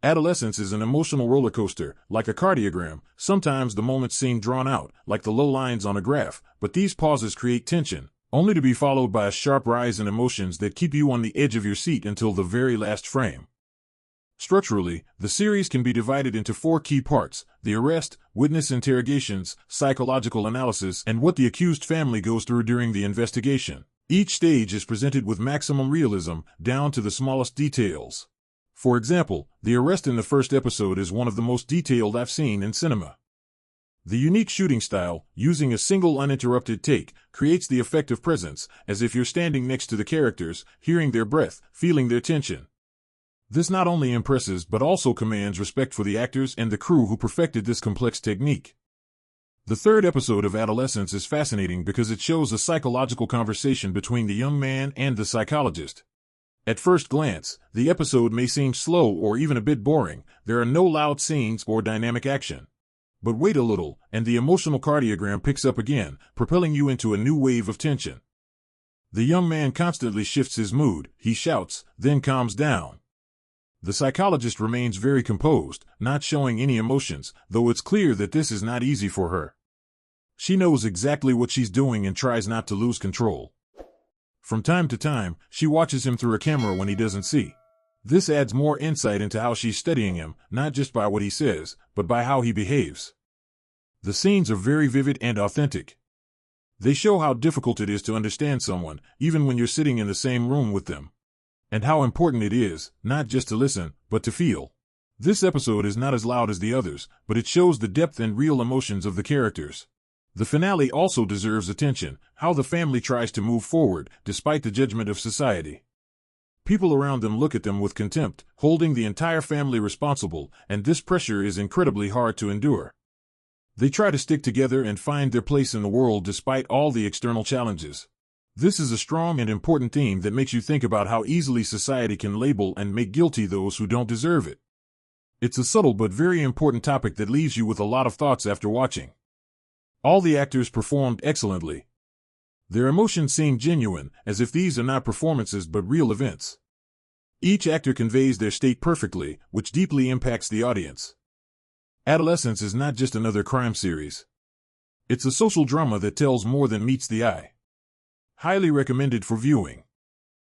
Adolescence is an emotional roller coaster, like a cardiogram. Sometimes the moments seem drawn out, like the low lines on a graph, but these pauses create tension, only to be followed by a sharp rise in emotions that keep you on the edge of your seat until the very last frame. Structurally, the series can be divided into four key parts: the arrest, witness interrogations, psychological analysis, and what the accused family goes through during the investigation. Each stage is presented with maximum realism, down to the smallest details. For example, the arrest in the first episode is one of the most detailed I've seen in cinema. The unique shooting style, using a single uninterrupted take, creates the effect of presence, as if you're standing next to the characters, hearing their breath, feeling their tension. This not only impresses but also commands respect for the actors and the crew who perfected this complex technique. The third episode of Adolescence is fascinating because it shows a psychological conversation between the young man and the psychologist. At first glance, the episode may seem slow or even a bit boring. There are no loud scenes or dynamic action. But wait a little, and the emotional cardiogram picks up again, propelling you into a new wave of tension. The young man constantly shifts his mood. He shouts, then calms down. The psychologist remains very composed, not showing any emotions, though it's clear that this is not easy for her. She knows exactly what she's doing and tries not to lose control. From time to time, she watches him through a camera when he doesn't see. This adds more insight into how she's studying him, not just by what he says, but by how he behaves. The scenes are very vivid and authentic. They show how difficult it is to understand someone, even when you're sitting in the same room with them. And how important it is, not just to listen, but to feel. This episode is not as loud as the others, but it shows the depth and real emotions of the characters. The finale also deserves attention, how the family tries to move forward, despite the judgment of society. People around them look at them with contempt, holding the entire family responsible, and this pressure is incredibly hard to endure. They try to stick together and find their place in the world despite all the external challenges. This is a strong and important theme that makes you think about how easily society can label and make guilty those who don't deserve it. It's a subtle but very important topic that leaves you with a lot of thoughts after watching. All the actors performed excellently. Their emotions seem genuine, as if these are not performances but real events. Each actor conveys their state perfectly, which deeply impacts the audience. Adolescence is not just another crime series. It's a social drama that tells more than meets the eye. Highly recommended for viewing.